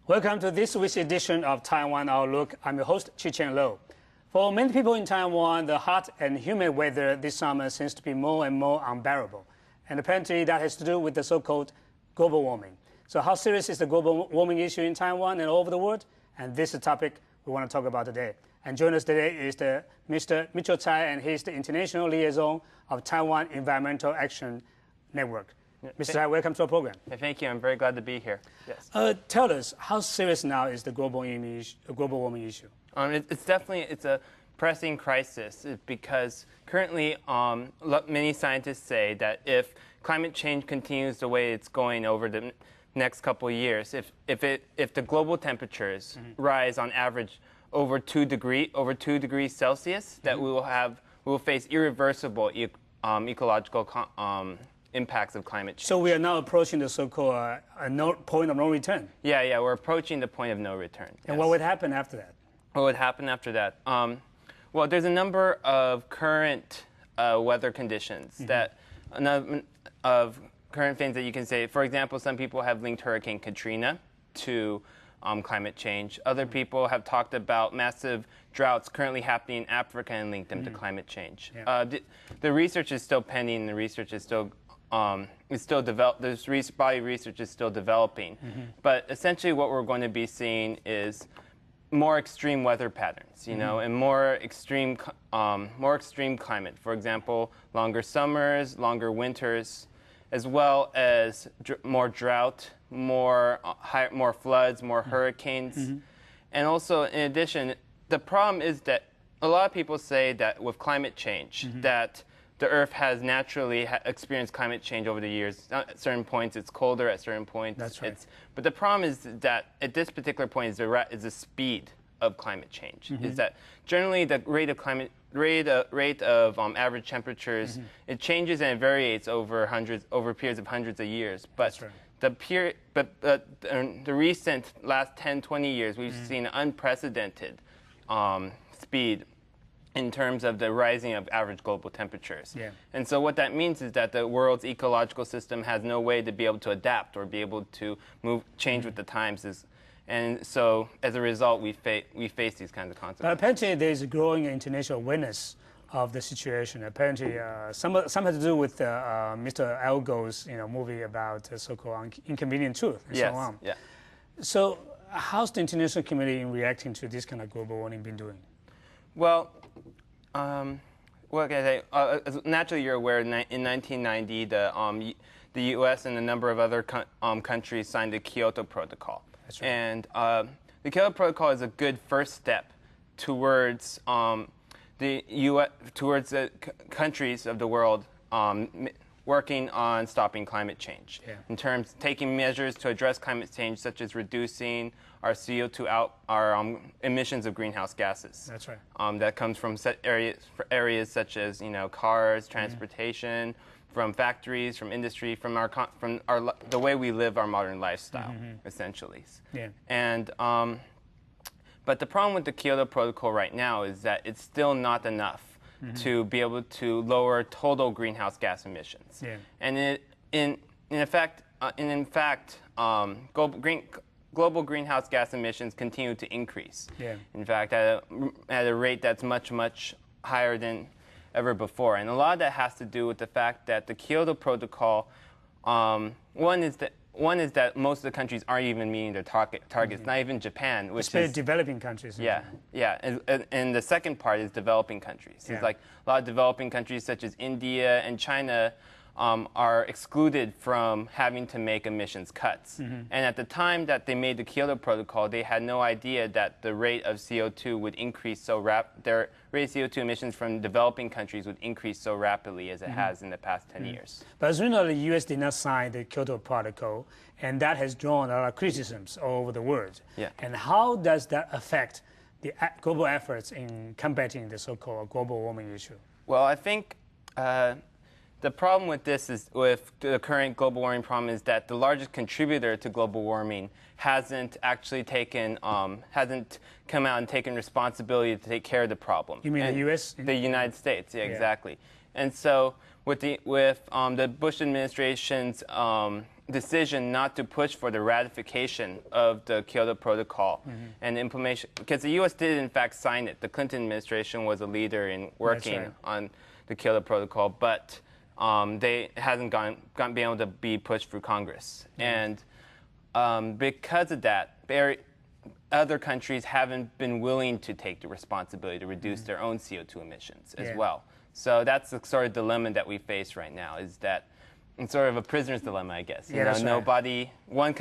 Welcome to this week's edition of Taiwan Outlook. I'm your host, Chi-Chen Lo. For many people in Taiwan, the hot and humid weather this summer seems to be more and more unbearable. And apparently that has to do with the so-called global warming. So how serious is the global warming issue in Taiwan and all over the world? And this is a topic we want to talk about today. And joining us today is Mr. Mitchell Tsai, and he's the International Liaison of Taiwan Environmental Action Network. Mr. Tsai, welcome to our program. Thank you. I'm very glad to be here. Yes. Tell us, how serious now is the global warming issue? It's a pressing crisis because currently many scientists say that if climate change continues the way it's going over the next couple of years, if the global temperatures rise on average over 2 degrees Celsius, that we will face irreversible ecological impacts of climate change. So we are now approaching the so-called point of no return. Yeah, we're approaching the point of no return. And what would happen after that? What would happen after that? Well, there's a number of current weather conditions of current things that you can say. For example, some people have linked Hurricane Katrina to climate change. Other people have talked about massive droughts currently happening in Africa and linked them to climate change. Yeah. The research is still pending. The research is still this body of research is still developing. But essentially, what we're going to be seeing is more extreme weather patterns, and more extreme climate. For example, longer summers, longer winters, as well as more drought, more floods, more hurricanes. And also, in addition, the problem is that a lot of people say that with climate change, that the Earth has naturally experienced climate change over the years. At certain points, it's colder. At certain points, That's right. But the problem is that at this particular point is the speed of climate change. Is that generally the rate of average temperatures it changes and it varies over periods of hundreds of years. But That's right. the recent last 10, 20 years, we've seen unprecedented speed in terms of the rising of average global temperatures. Yeah. And so what that means is that the world's ecological system has no way to be able to adapt or be able to change with the times. And so as a result, we face these kinds of consequences. But apparently there is a growing international awareness of the situation. Apparently some had to do with Mr. Al Gore's movie about so-called inconvenient truth and so on. Yeah. So how's the international community reacting to this kind of global warming been doing? Well, what can I say? Naturally, you're aware in 1990, the U.S. and a number of other countries signed the Kyoto Protocol. That's right. And the Kyoto Protocol is a good first step towards the countries of the world working on stopping climate change. Yeah. In terms taking measures to address climate change, such as reducing our CO2 emissions of greenhouse gases. That's right. That comes from areas such as cars, transportation, from factories, from industry, from the way we live our modern lifestyle, essentially. Yeah. And but the problem with the Kyoto Protocol right now is that it's still not enough to be able to lower total greenhouse gas emissions. Yeah. And in fact, global greenhouse gas emissions continue to increase. Yeah. In fact, at a rate that's much, much higher than ever before. And a lot of that has to do with the fact that the Kyoto Protocol, one is that most of the countries aren't even meeting their targets, not even Japan, which Especially is developing countries. Yeah. And the second part is developing countries. Yeah. It's like a lot of developing countries such as India and China are excluded from having to make emissions cuts. And at the time that they made the Kyoto Protocol, they had no idea that the rate of CO2 would increase their rate of CO2 emissions from developing countries would increase so rapidly as it has in the past 10 years. But as we know, the U.S. did not sign the Kyoto Protocol, and that has drawn a lot of criticisms all over the world. Yeah. And how does that affect the global efforts in combating the so-called global warming issue? Well, I think the problem with the current global warming problem is that the largest contributor to global warming hasn't actually hasn't come out and taken responsibility to take care of the problem. You mean the U.S.? The United States, yeah, exactly. And so with the Bush administration's decision not to push for the ratification of the Kyoto Protocol and implementation, because the U.S. did in fact sign it. The Clinton administration was a leader in working on the Kyoto Protocol, but they hasn't been able to be pushed through Congress. And because of that, other countries haven't been willing to take the responsibility to reduce their own CO2 emissions as well. So that's the sort of dilemma that we face right now, is that it's sort of a prisoner's dilemma, I guess. You know, nobody wants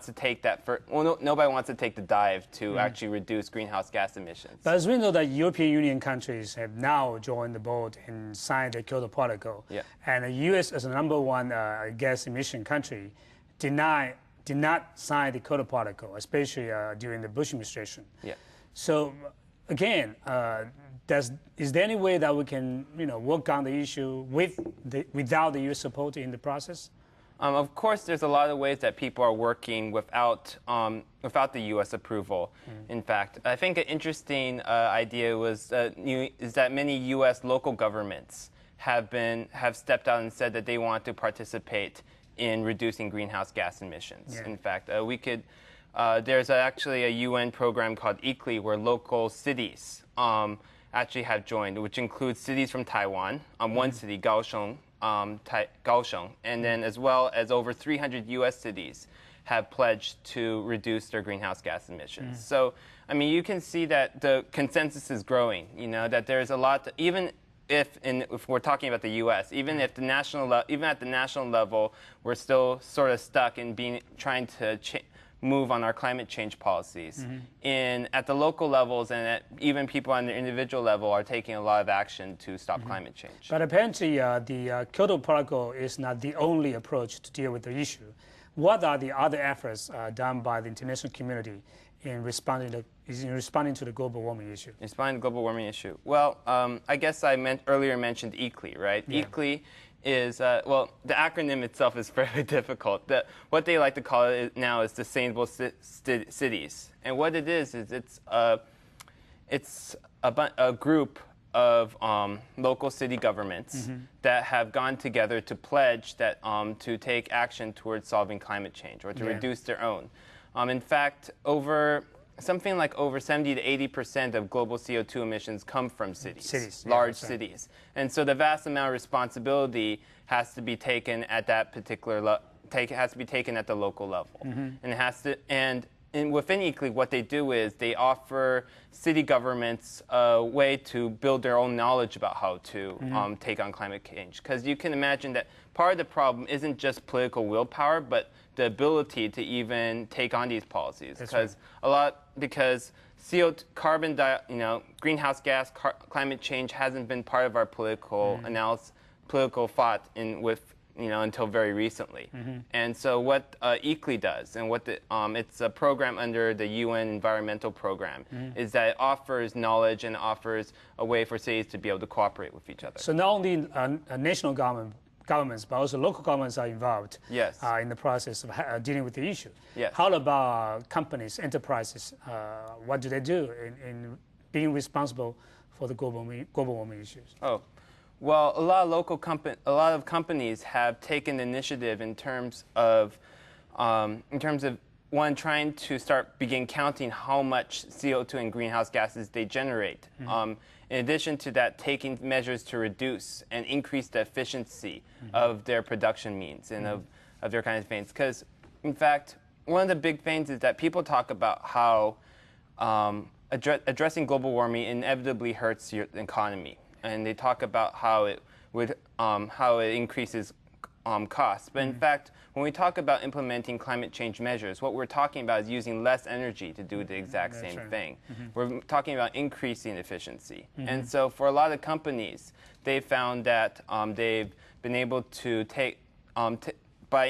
to take that nobody wants to take the dive to actually reduce greenhouse gas emissions. But as we know that European Union countries have now joined the boat and signed the Kyoto Protocol, and the U.S. as the #1 gas emission country did not sign the Kyoto Protocol, especially during the Bush administration. So again, is there any way that we can, work on the issue without the U.S. support in the process? Of course, there's a lot of ways that people are working without the U.S. approval. In fact, I think an interesting idea is that many U.S. local governments have stepped out and said that they want to participate in reducing greenhouse gas emissions. In fact, there's actually a UN program called ECLI where local cities actually have joined, which includes cities from Taiwan, one city, Kaohsiung, and then as well as over 300 U.S. cities have pledged to reduce their greenhouse gas emissions. So, I mean, you can see that the consensus is growing, that there's a lot, even if we're talking about the U.S., even at the national level, we're still sort of stuck in trying to move on our climate change policies. At the local levels and even people on the individual level are taking a lot of action to stop climate change. But apparently, the Kyoto Protocol is not the only approach to deal with the issue. What are the other efforts done by the international community in responding to the global warming issue? Responding to the global warming issue. Well, I guess I earlier mentioned ECLI, right? ECLI is, the acronym itself is fairly difficult. What they like to call it now is Sustainable Cities. And what it is it's a group of local city governments that have gone together to pledge that to take action towards solving climate change or to reduce their own. In fact, something like over 70 to 80% of global CO2 emissions come from cities, large cities. And so the vast amount of responsibility has to be taken at that particular has to be taken at the local level. And within ECLI, what they do is they offer city governments a way to build their own knowledge about how to take on climate change. Because you can imagine that part of the problem isn't just political willpower, but the ability to even take on these policies. Because greenhouse gas, climate change hasn't been part of our political analysis, political thought until very recently. And so what ECLI does, and it's a program under the UN Environmental Program, is that it offers knowledge and offers a way for cities to be able to cooperate with each other. So not only national governments, but also local governments are involved in the process of dealing with the issue. How about companies, enterprises? What do they do in being responsible for the global warming issues? Well, a lot of companies have taken the initiative in terms of one, trying to begin counting how much CO2 and greenhouse gases they generate. In addition to that, taking measures to reduce and increase the efficiency of their production means and of their kind of things. Because, in fact, one of the big things is that people talk about how addressing global warming inevitably hurts your economy. And they talk about how it increases costs. But in fact, when we talk about implementing climate change measures, what we're talking about is using less energy to do the exact same thing. We're talking about increasing efficiency. And so for a lot of companies, they found that they've been able to by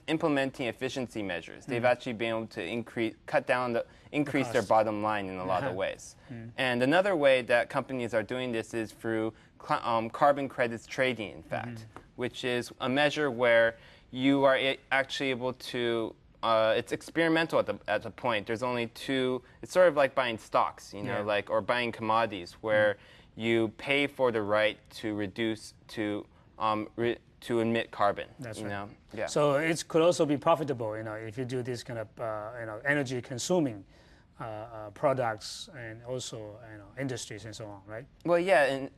implementing efficiency measures, they've actually been able to increase their bottom line in a lot of ways. And another way that companies are doing this is through carbon credits trading, in fact, which is a measure where you are actually able to, it's experimental at the point. There's only it's sort of like buying stocks, or buying commodities, where you pay for the right to to emit carbon. That's you right. know? Yeah. So it could also be profitable, if you do this kind of energy consuming products and also industries and so on, right? Well, yeah, and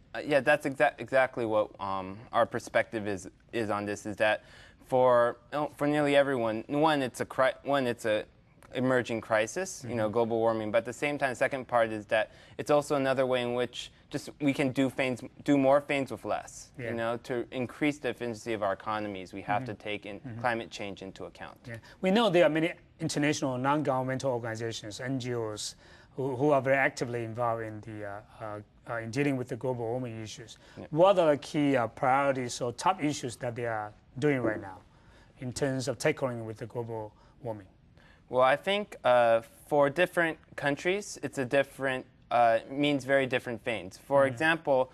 that's exactly what our perspective is on this. Is that for nearly everyone, it's a emerging crisis, global warming. But at the same time, the second part is that it's also another way in which just we can do more things with less. Yeah. To increase the efficiency of our economies, we have to take climate change into account. Yeah. We know there are many international non-governmental organizations, NGOs, who are very actively involved in in dealing with the global warming issues. Yeah. What are the key priorities or top issues that they are doing right now in terms of tackling with the global warming? Well, I think for different countries, it's a different means very different things. For example,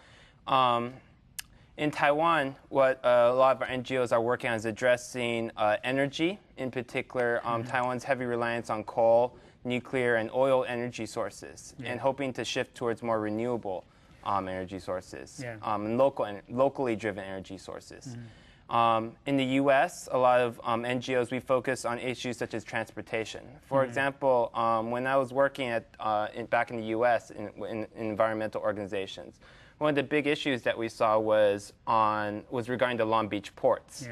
in Taiwan, what a lot of our NGOs are working on is addressing energy, in particular Taiwan's heavy reliance on coal, nuclear, and oil energy sources, and hoping to shift towards more renewable energy sources, and locally driven energy sources. In the U.S., a lot of NGOs, we focus on issues such as transportation. For example, when I was working back in the U.S. in environmental organizations, one of the big issues that we saw was regarding the Long Beach ports,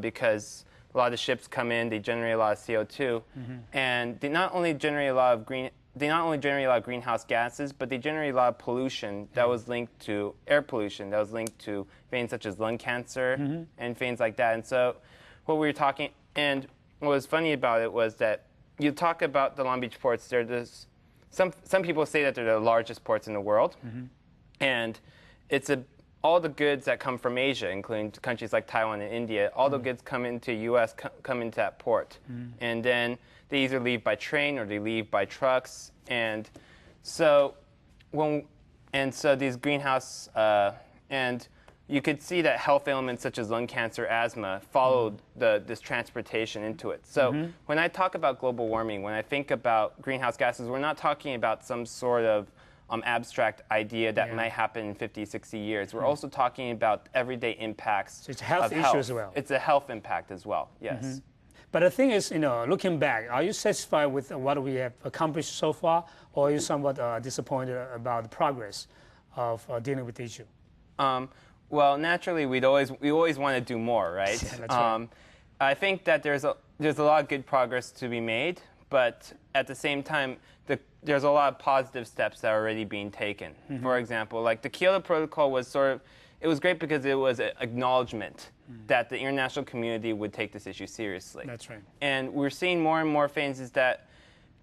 because a lot of the ships come in, they generate a lot of CO2, and they not only generate a lot of greenhouse gases, but they generate a lot of pollution that was linked to air pollution, that was linked to things such as lung cancer and things like that. And so what we were talking, and what was funny about it was that you talk about the Long Beach ports, some people say that they're the largest ports in the world, and it's all the goods that come from Asia, including countries like Taiwan and India, all the goods come into U.S., come into that port. And then they either leave by train or they leave by trucks. And so these greenhouse, and you could see that health ailments such as lung cancer, asthma followed this transportation into it. So when I talk about global warming, when I think about greenhouse gases, we're not talking about some sort of abstract idea that might happen in 50, 60 years. We're also talking about everyday impacts. So it's a health issue as well. It's a health impact as well, yes. But the thing is, looking back, are you satisfied with what we have accomplished so far, or are you somewhat disappointed about the progress of dealing with the issue? Well, naturally, we always want to do more, right? Yeah, that's right. I think that there's a lot of good progress to be made, but at the same time, there's a lot of positive steps that are already being taken. For example, like the Kyoto Protocol was it was great because it was an acknowledgement that the international community would take this issue seriously. That's right. And we're seeing more and more things is that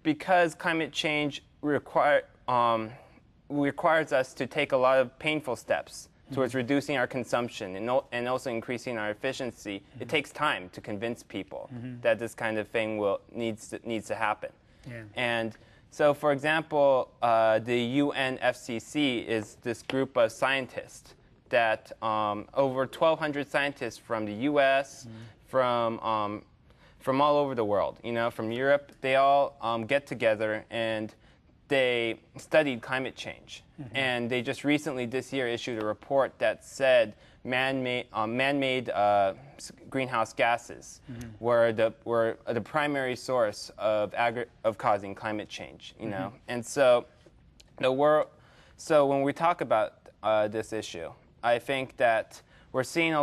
because climate change requires us to take a lot of painful steps towards reducing our consumption and also increasing our efficiency, it takes time to convince people that this kind of thing needs to happen. Yeah. And so, for example, the UNFCCC is this group of scientists that over 1,200 scientists from the U.S., from all over the world, from Europe, they all get together and they studied climate change. And they just recently this year issued a report that said man-made greenhouse gases were the primary source of causing climate change. And so when we talk about this issue, I think that we're seeing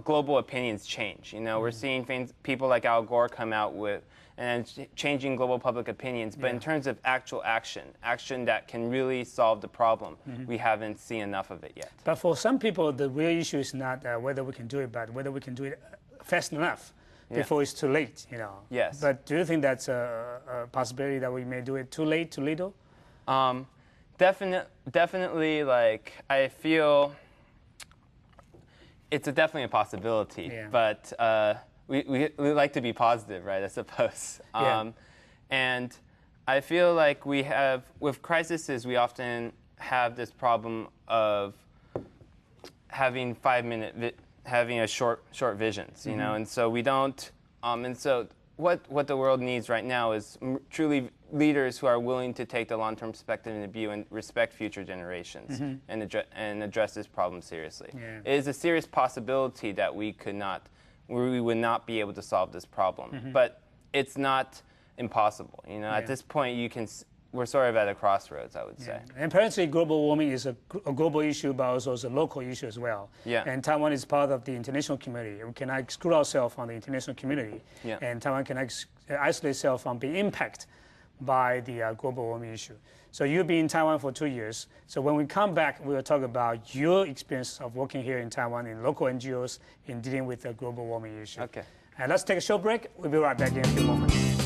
global opinions change. We're seeing people like Al Gore come out with and changing global public opinions. But in terms of actual action that can really solve the problem, we haven't seen enough of it yet. But for some people, the real issue is not whether we can do it, but whether we can do it fast enough before it's too late. Yes. But do you think that's a possibility that we may do it too late, too little? Definitely. Like I feel it's definitely a possibility. But we like to be positive, right? I suppose. And I feel like with crises, we often have this problem of having having a short visions, and so we don't. And so what the world needs right now is truly leaders who are willing to take the long-term perspective and view and respect future generations and address this problem seriously. Yeah. It is a serious possibility that we would not be able to solve this problem, but it's not impossible. You know, at this point, we're sort of at a crossroads, I would say. And apparently, global warming is a global issue, but also a local issue as well. Yeah. And Taiwan is part of the international community. We cannot exclude ourselves from the international community. Yeah. And Taiwan cannot isolate itself from being impacted by the global warming issue. So you've been in Taiwan for 2 years. So when we come back, we will talk about your experience of working here in Taiwan in local NGOs in dealing with the global warming issue. Okay. And let's take a short break. We'll be right back in a few moments.